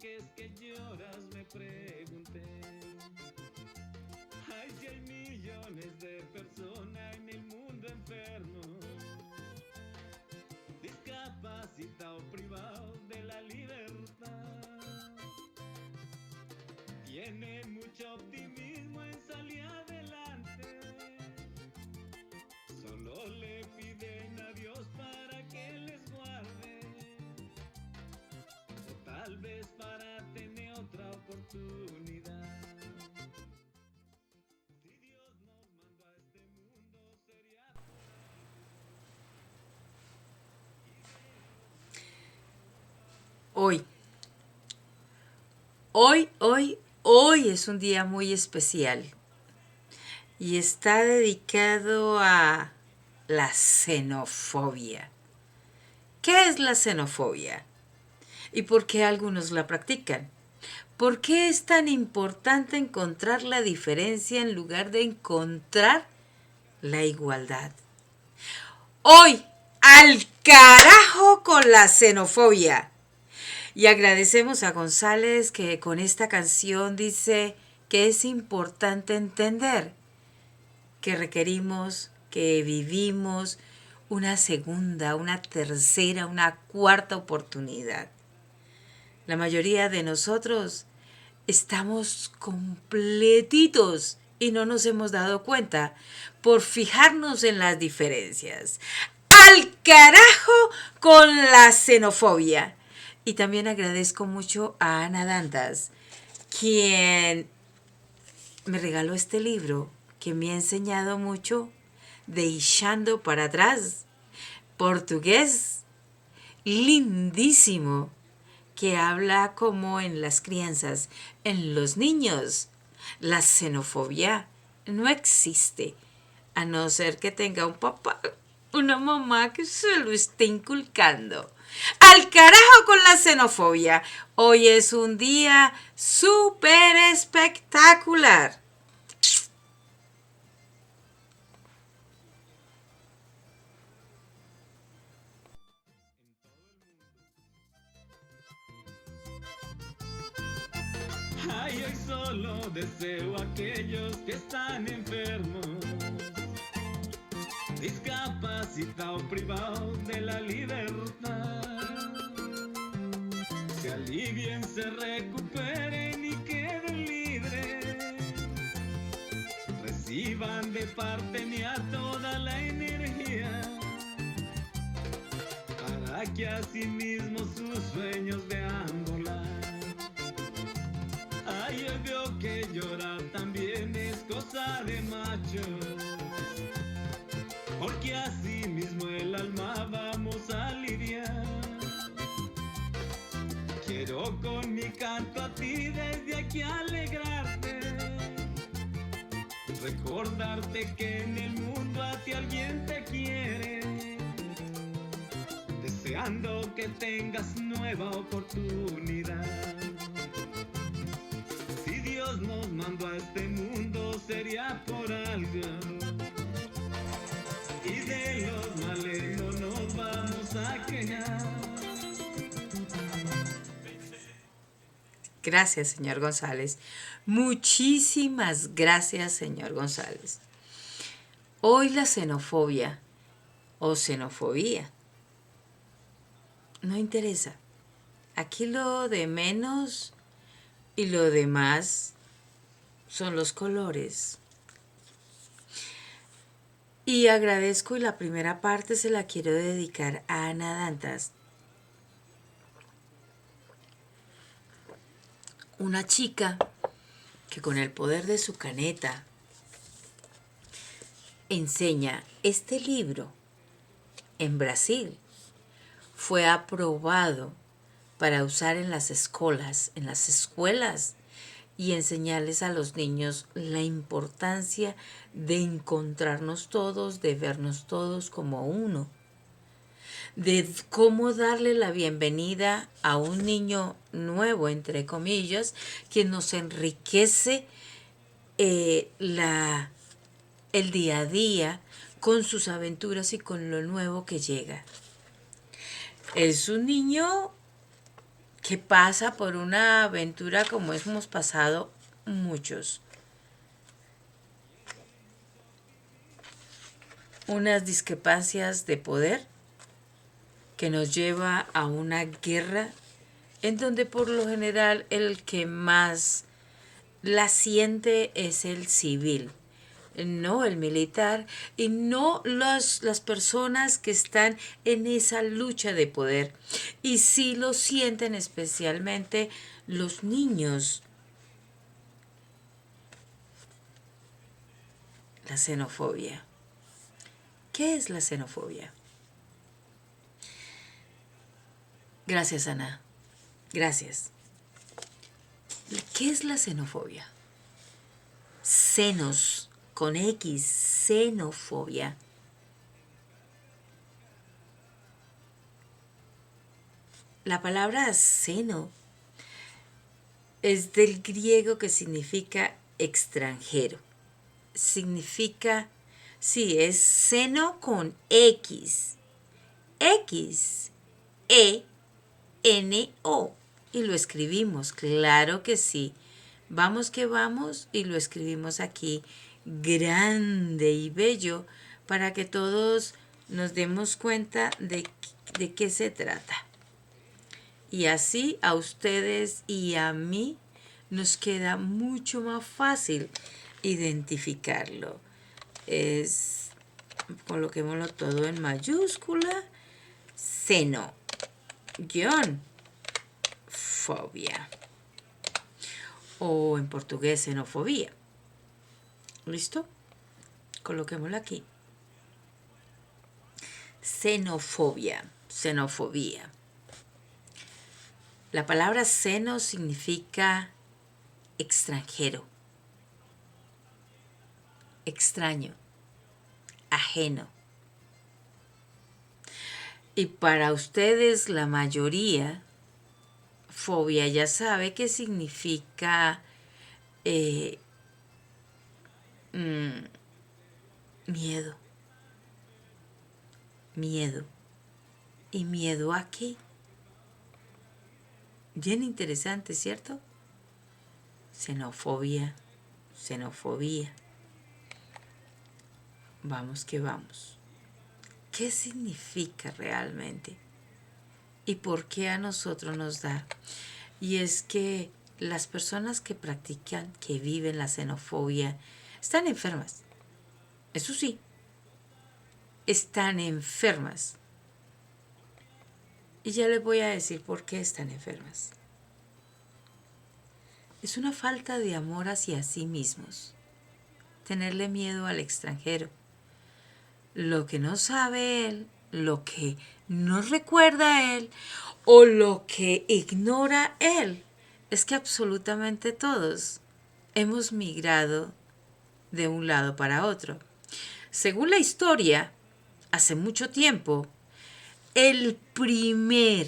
qué es que lloras? Me pregunté. Ay, si hay millones de personas en el mundo enfermos, discapacitados, privados de la libertad. Tienen mucho optimismo en salir adelante. Solo le piden a Dios para que les guarde. O tal vez para tener otra oportunidad. Si Dios nos mandó a este mundo sería por algo. Hoy, hoy es un día muy especial y está dedicado a la xenofobia. ¿Qué es la xenofobia? ¿Y por qué algunos la practican? ¿Por qué es tan importante encontrar la diferencia en lugar de encontrar la igualdad? Hoy, al carajo con la xenofobia. Y agradecemos a González que con esta canción dice que es importante entender que requerimos, que vivimos una segunda, una tercera, una cuarta oportunidad. La mayoría de nosotros estamos completitos y no nos hemos dado cuenta por fijarnos en las diferencias. ¡Al carajo con la xenofobia! Y también agradezco mucho a Ana Dantas, quien me regaló este libro que me ha enseñado mucho de Ishando para atrás, portugués, lindísimo, que habla como en las crianzas, en los niños. La xenofobia no existe, a no ser que tenga un papá, una mamá que se lo esté inculcando. Al carajo con la xenofobia. Hoy es un día súper espectacular. Ay, hoy solo deseo a aquellos que están enfermos, discapacitados, privados de la libertad. Se alivien, se recuperen y queden libres. Reciban de parte mía toda la energía, para que así mismo sus sueños vean volar. Ay, yo veo que llorar también es cosa de machos, porque así mismo el alma vamos a aliviar. Quiero con mi canto a ti desde aquí alegrarte, recordarte que en el mundo a ti alguien te quiere, deseando que tengas nueva oportunidad. Si Dios nos mandó a este mundo sería por algo, y de los males no nos vamos a quejar. Gracias, señor González. Muchísimas gracias, señor González. Hoy la xenofobia o xenofobía no interesa. Aquí lo de menos y lo demás son los colores. Y agradezco y la primera parte se la quiero dedicar a Ana Dantas, una chica que con el poder de su caneta enseña este libro en Brasil. Fue aprobado para usar en las escuelas y enseñarles a los niños la importancia de encontrarnos todos, de vernos todos como uno, de cómo darle la bienvenida a un niño nuevo, entre comillas, que nos enriquece el día a día con sus aventuras y con lo nuevo que llega. Es un niño que pasa por una aventura como hemos pasado muchos. Unas discrepancias de poder que nos lleva a una guerra en donde por lo general el que más la siente es el civil, no el militar y no las personas que están en esa lucha de poder. Y sí lo sienten especialmente los niños. La xenofobia. ¿Qué es la xenofobia? Gracias, Ana. Gracias. ¿Qué es la xenofobia? Xenos, con X, xenofobia. La palabra xeno es del griego que significa extranjero. Significa, sí, es seno con X. X, E, N, O. Y lo escribimos, claro que sí. Vamos que vamos y lo escribimos aquí grande y bello para que todos nos demos cuenta de qué se trata. Y así a ustedes y a mí nos queda mucho más fácil identificarlo. Coloquémoslo todo en mayúscula. Seno, guión, fobia. O en portugués, xenofobia. ¿Listo? Coloquémoslo aquí. Xenofobia, xenofobia. La palabra seno significa extranjero, extraño, ajeno. Y para ustedes, la mayoría, fobia ya sabe que significa miedo. Miedo. ¿Y miedo a qué? Bien interesante, ¿cierto? Xenofobia, xenofobia. Vamos que vamos. ¿Qué significa realmente? ¿Y por qué a nosotros nos da? Y es que las personas que practican, que viven la xenofobia, están enfermas. Eso sí, están enfermas. Y ya les voy a decir por qué están enfermas. Es una falta de amor hacia sí mismos. Tenerle miedo al extranjero. Lo que no sabe él, lo que no recuerda él o lo que ignora él, es que absolutamente todos hemos migrado de un lado para otro. Según la historia, hace mucho tiempo, el primer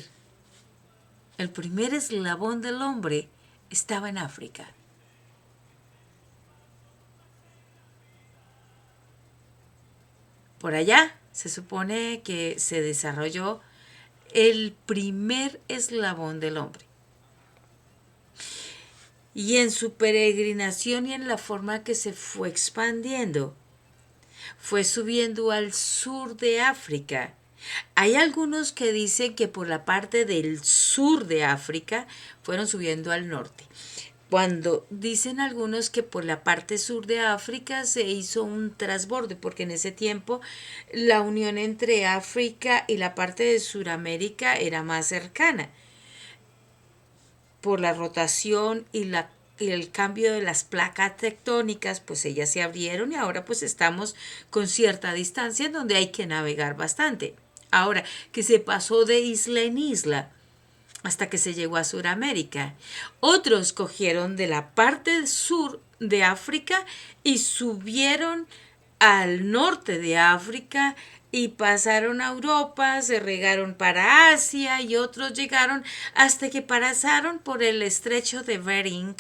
eslabón del hombre estaba en África. Por allá se supone que se desarrolló el primer eslabón del hombre. Y en su peregrinación y en la forma que se fue expandiendo, fue subiendo al sur de África. Hay algunos que dicen que por la parte del sur de África fueron subiendo al norte. Cuando dicen algunos que por la parte sur de África se hizo un trasborde, porque en ese tiempo la unión entre África y la parte de Sudamérica era más cercana. Por la rotación y el cambio de las placas tectónicas, pues ellas se abrieron y ahora pues estamos con cierta distancia en donde hay que navegar bastante. Ahora, que se pasó de isla en isla hasta que se llegó a Sudamérica. Otros cogieron de la parte sur de África y subieron al norte de África y pasaron a Europa, se regaron para Asia y otros llegaron hasta que pasaron por el estrecho de Bering,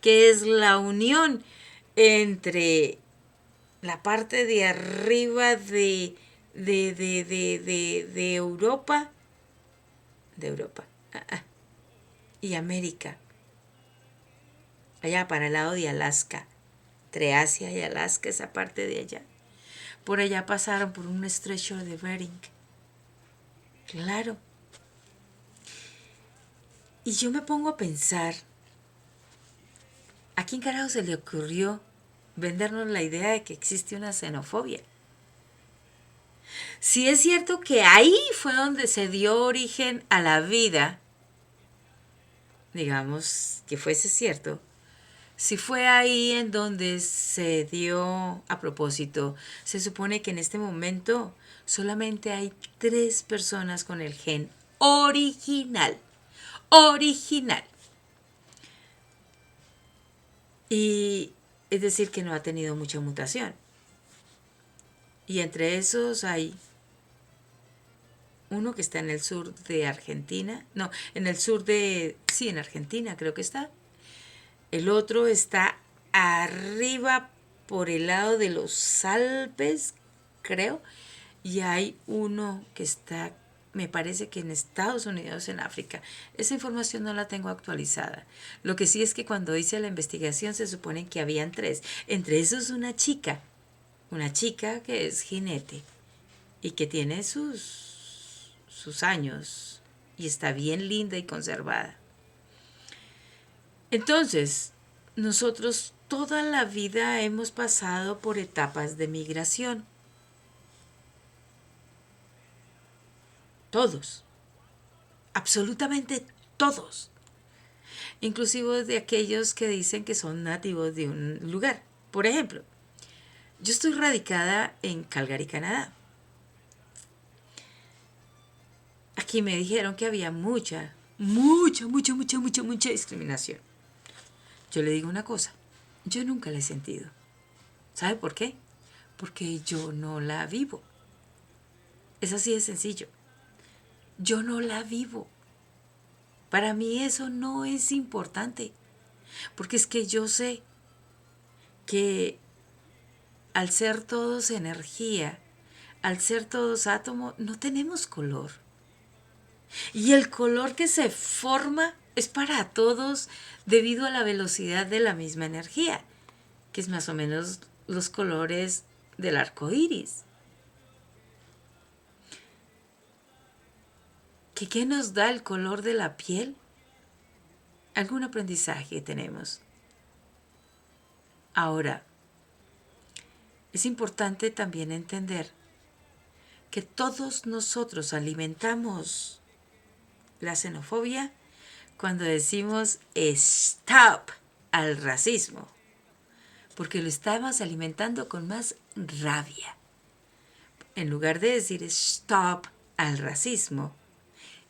que es la unión entre la parte de arriba de Europa, y América, allá para el lado de Alaska, entre Asia y Alaska, esa parte de allá. Por allá pasaron por un estrecho de Bering. Claro. Y yo me pongo a pensar, ¿a quién carajo se le ocurrió vendernos la idea de que existe una xenofobia? Si es cierto que ahí fue donde se dio origen a la vida, digamos que fuese cierto, si fue ahí en donde se dio a propósito, se supone que en este momento solamente hay 3 personas con el gen original. Original. Y es decir que no ha tenido mucha mutación. Y entre esos hay uno que está en el sur de Argentina. No, en el sur de... Sí, en Argentina creo que está. El otro está arriba por el lado de los Alpes, creo. Y hay uno que está, me parece que en Estados Unidos, en África. Esa información no la tengo actualizada. Lo que sí es que cuando hice la investigación se supone que habían 3. Entre esos una chica que es jinete y que tiene sus años y está bien linda y conservada. Entonces, nosotros toda la vida hemos pasado por etapas de migración. Todos. Absolutamente todos. Inclusive de aquellos que dicen que son nativos de un lugar. Por ejemplo, yo estoy radicada en Calgary, Canadá. Aquí me dijeron que había mucha discriminación. Yo le digo una cosa, yo nunca la he sentido. ¿Sabe por qué? Porque yo no la vivo. Es así de sencillo. Yo no la vivo. Para mí eso no es importante. Porque es que yo sé que al ser todos energía, al ser todos átomos, no tenemos color. Y el color que se forma es para todos debido a la velocidad de la misma energía, que es más o menos los colores del arco iris. ¿Qué nos da el color de la piel? Algún aprendizaje tenemos. Ahora, es importante también entender que todos nosotros alimentamos la xenofobia cuando decimos stop al racismo, porque lo estamos alimentando con más rabia. En lugar de decir stop al racismo,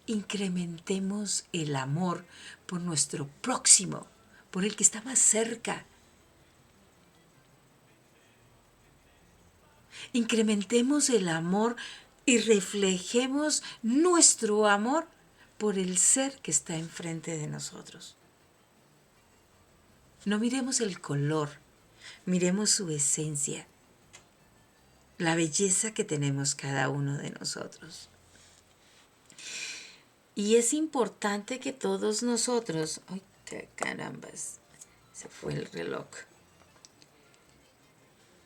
incrementemos el amor por nuestro próximo, por el que está más cerca. Incrementemos el amor y reflejemos nuestro amor por el ser que está enfrente de nosotros. No miremos el color, miremos su esencia, la belleza que tenemos cada uno de nosotros. Y es importante que todos nosotros... ¡Ay, carambas! Se fue el reloj.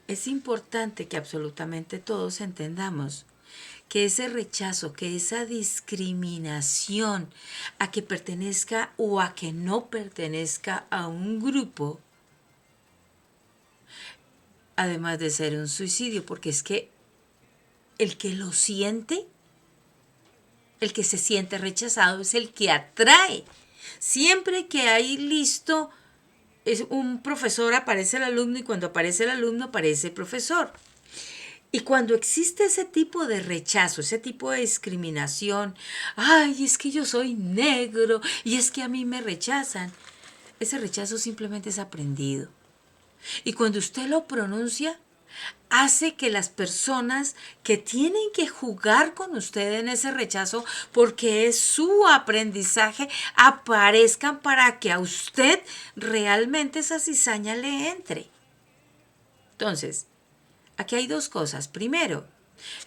Es importante que absolutamente todos entendamos que ese rechazo, que esa discriminación a que pertenezca o a que no pertenezca a un grupo, además de ser un suicidio, porque es que el que lo siente, el que se siente rechazado es el que atrae. Siempre que hay listo es un profesor, aparece el alumno, y cuando aparece el alumno aparece el profesor. Y cuando existe ese tipo de rechazo, ese tipo de discriminación, ay, es que yo soy negro y es que a mí me rechazan, ese rechazo simplemente es aprendido. Y cuando usted lo pronuncia, hace que las personas que tienen que jugar con usted en ese rechazo, porque es su aprendizaje, aparezcan para que a usted realmente esa cizaña le entre. Entonces, aquí hay 2 cosas. Primero,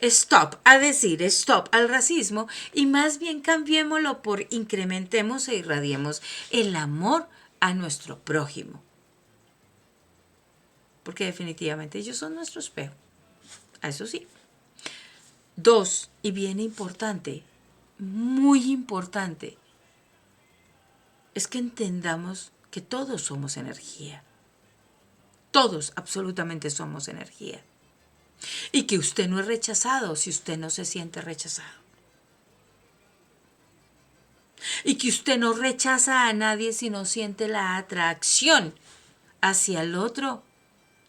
Stop a decir stop al racismo y más bien cambiémoslo por incrementemos e irradiemos el amor a nuestro prójimo. Porque definitivamente ellos son nuestro espejo. Eso sí. 2, y bien importante, muy importante, es que entendamos que todos somos energía. Todos absolutamente somos energía. Y que usted no es rechazado si usted no se siente rechazado. Y que usted no rechaza a nadie si no siente la atracción hacia el otro,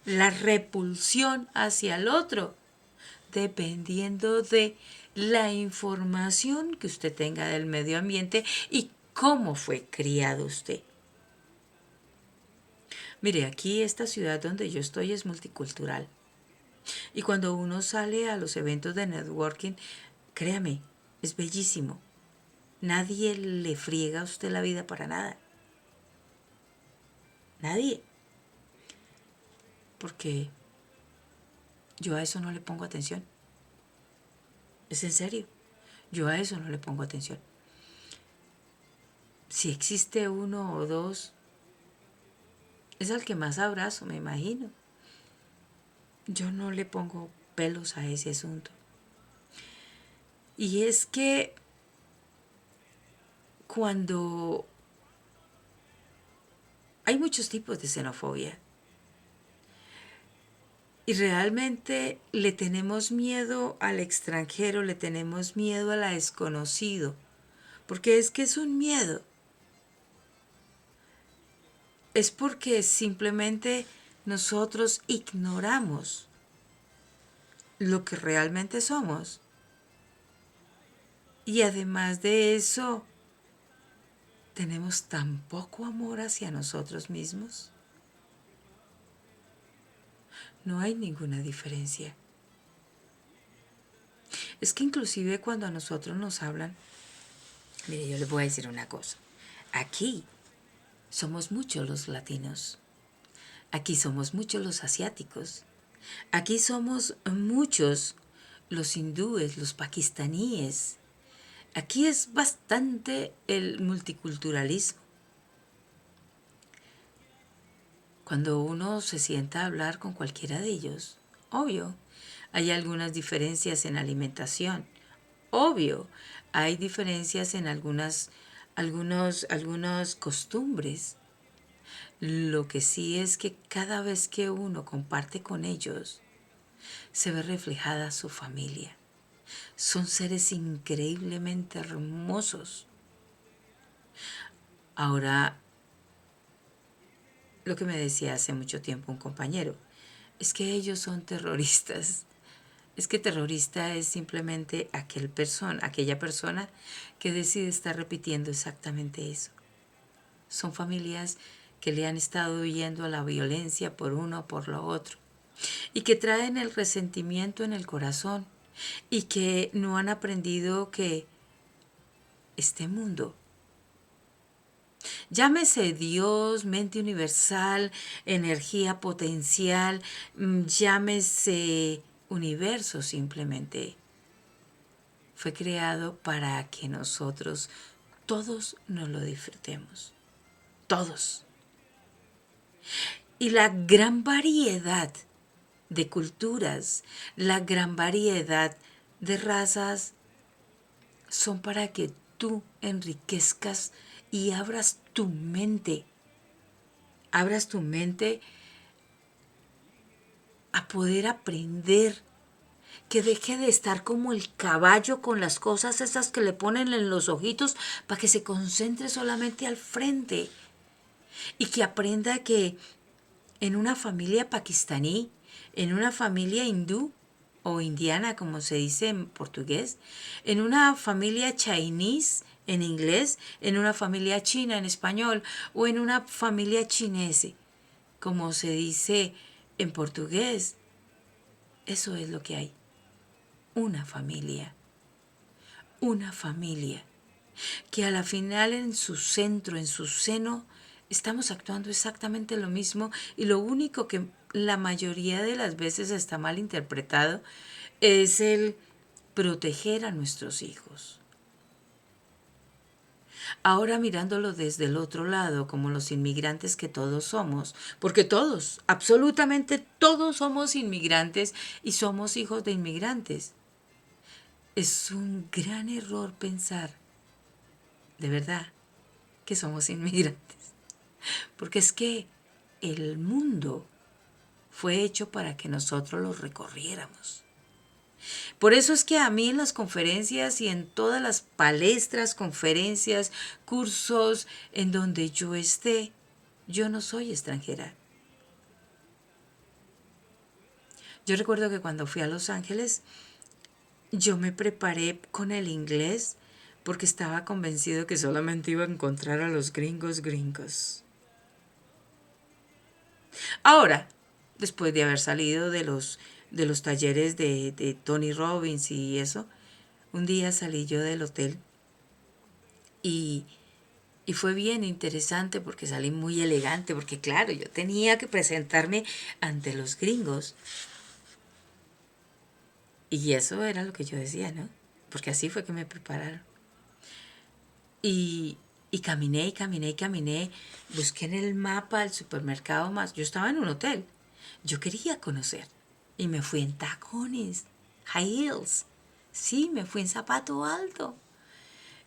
la repulsión hacia el otro, dependiendo de la información que usted tenga del medio ambiente y cómo fue criado usted. Mire, aquí esta ciudad donde yo estoy es multicultural. Y cuando uno sale a los eventos de networking, créame, es bellísimo. Nadie le friega a usted la vida para nada. Nadie. Porque yo a eso no le pongo atención. Es en serio. Yo a eso no le pongo atención. Si existe uno o dos, es al que más abrazo, me imagino. Yo no le pongo pelos a ese asunto. Y es que cuando hay muchos tipos de xenofobia y realmente le tenemos miedo al extranjero, le tenemos miedo a la desconocido, porque es que es un miedo. Es porque simplemente nosotros ignoramos lo que realmente somos. Y además de eso, tenemos tan poco amor hacia nosotros mismos. No hay ninguna diferencia. Es que inclusive cuando a nosotros nos hablan, mire, yo les voy a decir una cosa. Aquí somos muchos los latinos. Aquí somos muchos los asiáticos. Aquí somos muchos los hindúes, los pakistaníes. Aquí es bastante el multiculturalismo. Cuando uno se sienta a hablar con cualquiera de ellos, obvio, hay algunas diferencias en alimentación. Obvio, hay diferencias en algunas costumbres. Lo que sí es que cada vez que uno comparte con ellos, se ve reflejada su familia. Son seres increíblemente hermosos. Ahora, lo que me decía hace mucho tiempo un compañero, es que ellos son terroristas. Es que terrorista es simplemente aquella persona que decide estar repitiendo exactamente eso. Son familias que le han estado huyendo a la violencia por uno o por lo otro y que traen el resentimiento en el corazón y que no han aprendido que este mundo, llámese Dios, mente universal, energía potencial, llámese universo simplemente, fue creado para que nosotros todos nos lo disfrutemos. Todos. Y la gran variedad de culturas, la gran variedad de razas son para que tú enriquezcas y abras tu mente. Abras tu mente a poder aprender, que deje de estar como el caballo con las cosas esas que le ponen en los ojitos para que se concentre solamente al frente y que aprenda que en una familia pakistaní, en una familia hindú o indiana, como se dice en portugués, en una familia chinese en inglés, en una familia china en español o en una familia chinese, como se dice en portugués. Eso es lo que hay. Una familia que a la final en su centro, en su seno, estamos actuando exactamente lo mismo y lo único que la mayoría de las veces está mal interpretado es el proteger a nuestros hijos. Ahora mirándolo desde el otro lado, como los inmigrantes que todos somos, porque todos, absolutamente todos somos inmigrantes y somos hijos de inmigrantes. Es un gran error pensar, de verdad, que somos inmigrantes. Porque es que el mundo fue hecho para que nosotros lo recorriéramos. Por eso es que a mí en las conferencias y en todas las palestras, conferencias, cursos en donde yo esté, yo no soy extranjera. Yo recuerdo que cuando fui a Los Ángeles, yo me preparé con el inglés porque estaba convencido que solamente iba a encontrar a los gringos gringos. Ahora, después de haber salido de los talleres de Tony Robbins y eso, un día salí yo del hotel y, y fue bien interesante porque salí muy elegante, porque claro, yo tenía que presentarme ante los gringos. Y eso era lo que yo decía, ¿no? Porque así fue que me prepararon. Y, y caminé y caminé y caminé. Busqué en el mapa el supermercado más. Yo estaba en un hotel. Yo quería conocer. Y me fui en tacones, high heels. Sí, me fui en zapato alto.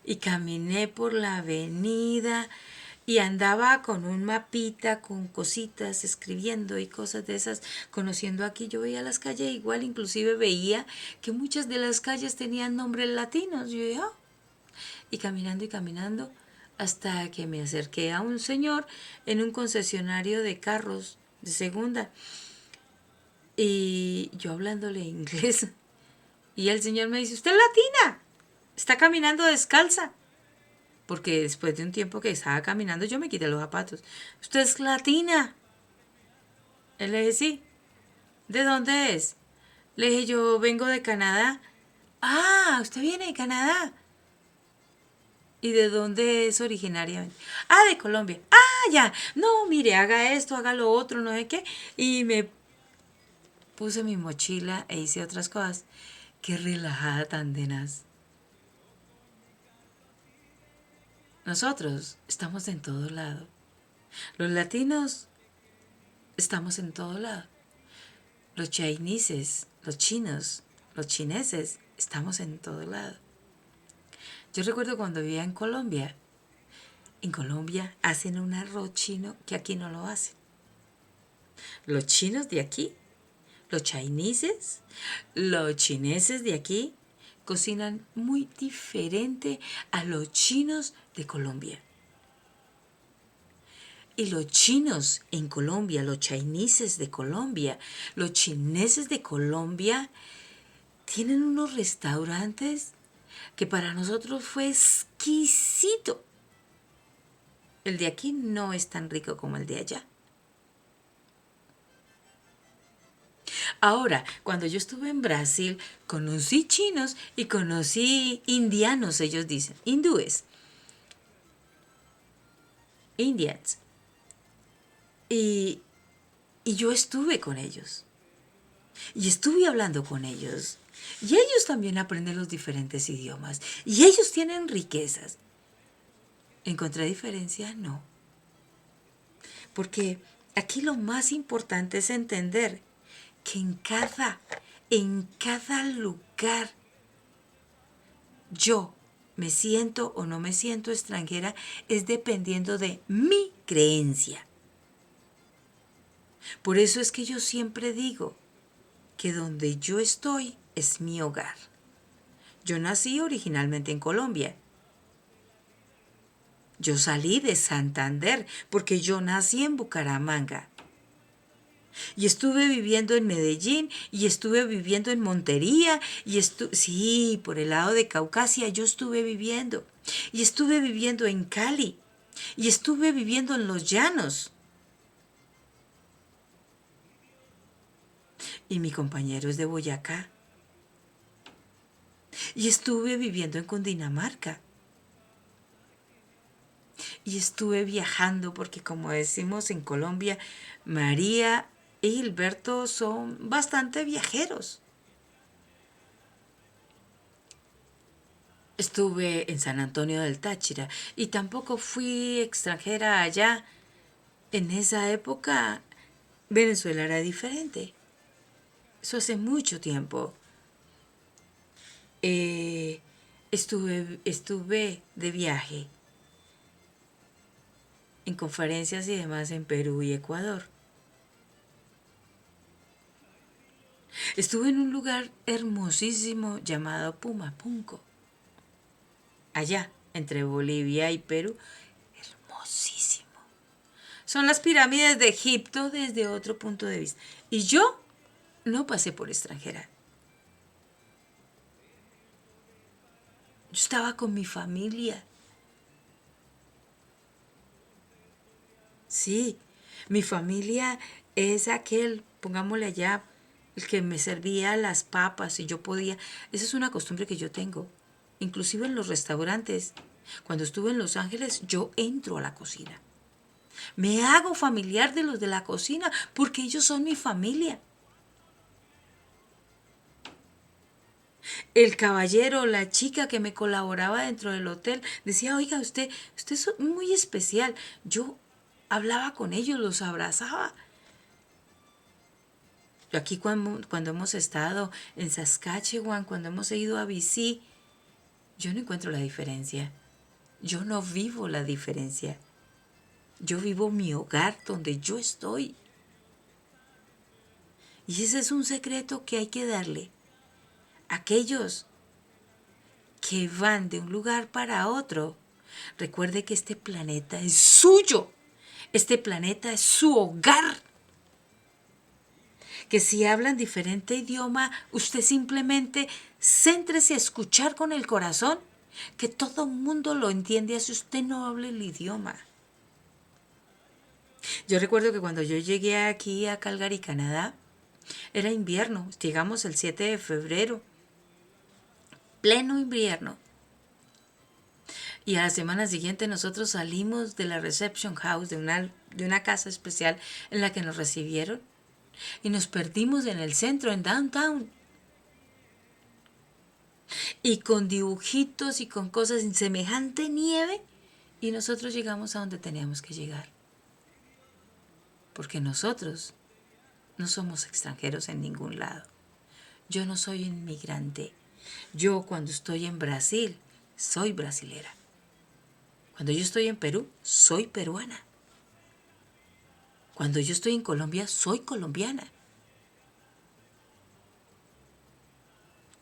Y caminé por la avenida y andaba con un mapita, con cositas, escribiendo y cosas de esas, conociendo aquí. Yo veía las calles igual, inclusive veía que muchas de las calles tenían nombres latinos. Yo dije, "Ah". Y caminando, hasta que me acerqué a un señor en un concesionario de carros de segunda. Y yo hablándole inglés. Y el señor me dice, usted es latina, está caminando descalza. Porque después de un tiempo que estaba caminando yo me quité los zapatos. ¿Usted es latina? Él le dije, sí. ¿De dónde es? Le dije, yo vengo de Canadá. Ah, usted viene de Canadá. ¿Y de dónde es originariamente? Ah, de Colombia. Ah, ya. No, mire, haga esto, haga lo otro, no sé qué. Y me puse mi mochila e hice otras cosas. Qué relajada tan tenaz. Nosotros estamos en todo lado. Los latinos estamos en todo lado. Los chineses, los chinos, los chineses, estamos en todo lado. Yo recuerdo cuando vivía en Colombia hacen un arroz chino que aquí no lo hacen. Los chinos de aquí, los chineses de aquí, cocinan muy diferente a los chinos de Colombia. Y los chinos en Colombia, los chineses de Colombia, los chineses de Colombia tienen unos restaurantes que para nosotros fue exquisito. El de aquí no es tan rico como el de allá. Ahora, cuando yo estuve en Brasil, conocí chinos y conocí indianos, ellos dicen, hindúes, indians. Y, y yo estuve con ellos. Y estuve hablando con ellos. Y ellos también aprenden los diferentes idiomas. Y ellos tienen riquezas. ¿Encontré diferencia? No. Porque aquí lo más importante es entender que en cada lugar yo me siento o no me siento extranjera es dependiendo de mi creencia. Por eso es que yo siempre digo que donde yo estoy es mi hogar. Yo nací originalmente en Colombia. Yo salí de Santander porque yo nací en Bucaramanga. Y estuve viviendo en Medellín y estuve viviendo en Montería sí, por el lado de Caucasia yo estuve viviendo. Y estuve viviendo en Cali y estuve viviendo en Los Llanos. Y mi compañero es de Boyacá. Y estuve viviendo en Cundinamarca. y estuve viajando porque como decimos en Colombia, María y Gilberto son bastante viajeros. Estuve en San Antonio del Táchira y tampoco fui extranjera allá. En esa época Venezuela era diferente. Eso hace mucho tiempo. Eh, estuve de viaje en conferencias y demás en Perú y Ecuador. Estuve en un lugar hermosísimo llamado Pumapunco, allá, entre Bolivia y Perú. Hermosísimo. Son las pirámides de Egipto desde otro punto de vista. Y yo no pasé por extranjera. Yo estaba con mi familia. Sí, mi familia es aquel, pongámosle allá, el que me servía las papas y yo podía. Esa es una costumbre que yo tengo. Inclusive en los restaurantes. Cuando estuve en Los Ángeles, yo entro a la cocina. Me hago familiar de los de la cocina porque ellos son mi familia. El caballero, la chica que me colaboraba dentro del hotel, decía, oiga, usted es muy especial. Yo hablaba con ellos, los abrazaba. Yo aquí cuando hemos estado en Saskatchewan, cuando hemos ido a BC, yo no encuentro la diferencia. Yo no vivo la diferencia. Yo vivo mi hogar donde yo estoy. Y ese es un secreto que hay que darle. Aquellos que van de un lugar para otro, recuerde que este planeta es suyo. Este planeta es su hogar. Que si hablan diferente idioma, usted simplemente céntrese a escuchar con el corazón, que todo el mundo lo entiende así usted no hable el idioma. Yo recuerdo que cuando yo llegué aquí a Calgary, Canadá, era invierno, llegamos el 7 de febrero, pleno invierno. Y a la semana siguiente nosotros salimos de la reception house, de una casa especial en la que nos recibieron, y nos perdimos en el centro, en downtown. Y con dibujitos y con cosas en semejante nieve, y nosotros llegamos a donde teníamos que llegar. Porque nosotros no somos extranjeros en ningún lado. Yo no soy inmigrante. Yo cuando estoy en Brasil, soy brasilera. Cuando yo estoy en Perú, soy peruana. Cuando yo estoy en Colombia, soy colombiana.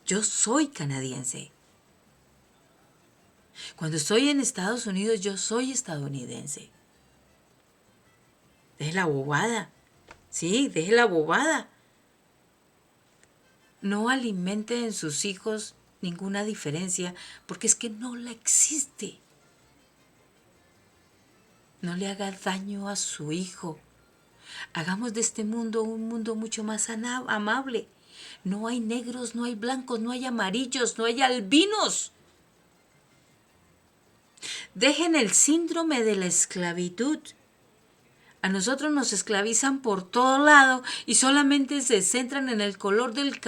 Yo soy canadiense. Cuando estoy en Estados Unidos, yo soy estadounidense. Deje la bobada. Sí, deje la bobada. No alimente en sus hijos ninguna diferencia, porque es que no la existe. No le haga daño a su hijo. Hagamos de este mundo un mundo mucho más amable. No hay negros, no hay blancos, no hay amarillos, no hay albinos. Dejen el síndrome de la esclavitud. A nosotros nos esclavizan por todo lado y solamente se centran en el color del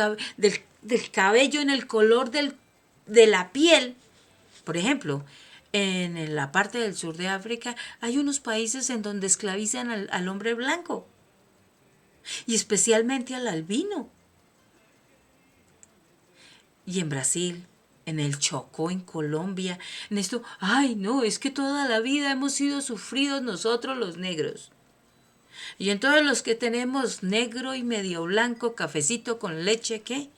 cabello, en el color de la piel. Por ejemplo, en la parte del sur de África hay unos países en donde esclavizan al hombre blanco y especialmente al albino. Y en Brasil, en el Chocó, en Colombia, en esto, ay no, es que toda la vida hemos sido sufridos nosotros los negros. Y entonces los que tenemos negro y medio blanco, cafecito con leche, ¿qué?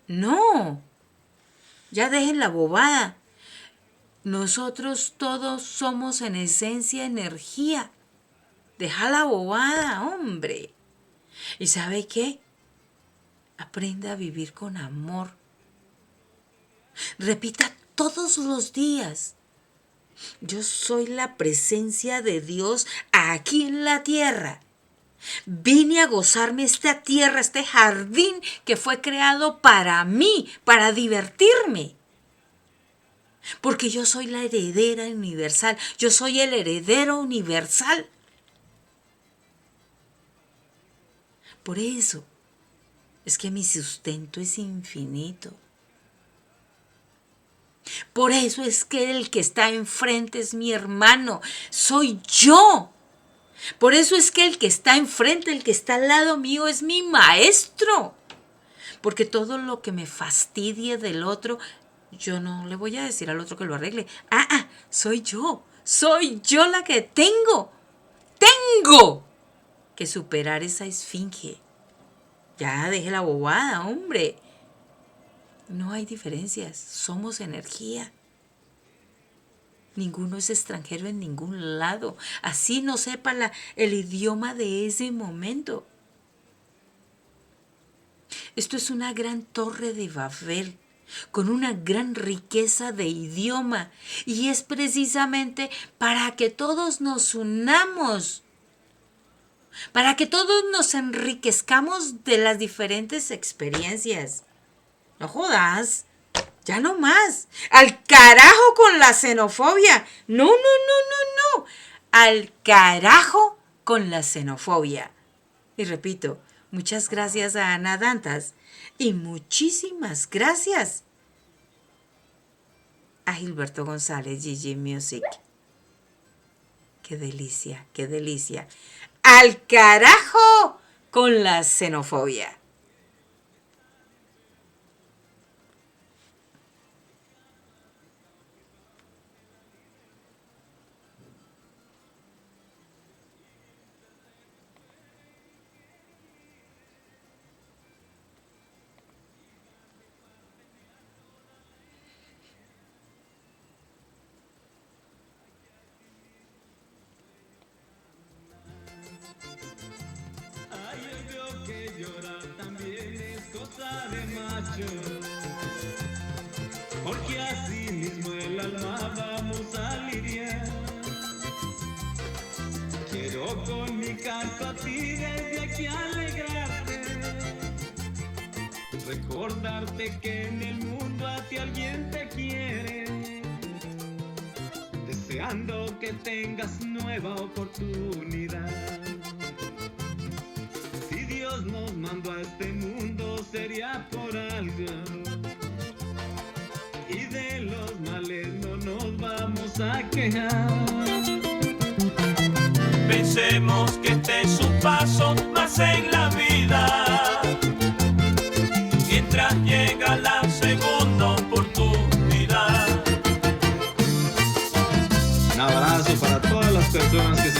No, ya dejen la bobada. Nosotros todos somos en esencia energía. Deja la bobada, hombre. ¿Y sabe qué? Aprenda a vivir con amor. Repita todos los días. Yo soy la presencia de Dios aquí en la tierra. Vine a gozarme esta tierra, este jardín que fue creado para mí, para divertirme. Porque yo soy la heredera universal. Yo soy el heredero universal. Por eso es que mi sustento es infinito. Por eso es que el que está enfrente es mi hermano. Soy yo. Por eso es que el que está enfrente, el que está al lado mío es mi maestro. Porque todo lo que me fastidie del otro, yo no le voy a decir al otro que lo arregle. Soy yo. Soy yo la que tengo que superar esa esfinge. Ya deje la bobada, hombre. No hay diferencias. Somos energía. Ninguno es extranjero en ningún lado. Así no sepa el idioma de ese momento. Esto es una gran torre de Babel, con una gran riqueza de idioma. Y es precisamente para que todos nos unamos, para que todos nos enriquezcamos de las diferentes experiencias. No jodas, ya no más. Al carajo con la xenofobia. No. Al carajo con la xenofobia. Y repito, muchas gracias a Ana Dantas y muchísimas gracias a Gilberto González, GG Music. Qué delicia, qué delicia. Al carajo con la xenofobia. Porque así mismo el alma vamos a lidiar. Quiero con mi canto a ti desde aquí alegrarte, recordarte que en el mundo a ti alguien te quiere, deseando que tengas nueva oportunidad. Si Dios nos mandó a este mundo sería por algo, y de los males no nos vamos a quejar. Pensemos que este es un paso más en la vida, mientras llega la segunda oportunidad. Un abrazo para todas las personas que